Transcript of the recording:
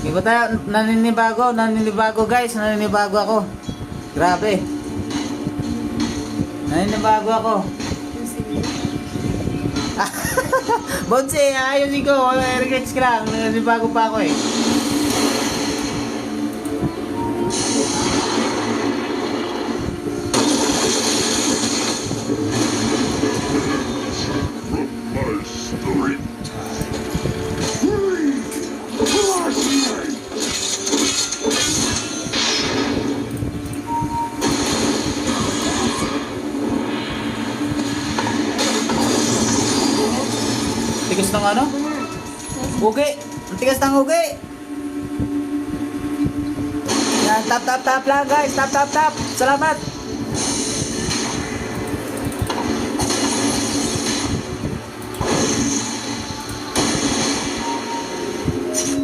Iba tayo, naninibago guys, naninibago ako. Grabe. Naninibago ako. Bonse, ayusin ko. Regrets ka lang. Naninibago pa ako eh. Story time. Tigas ng ano? Ugi. Ang tigas ng ugi. Yan, tap lang guys. Tap. Salamat.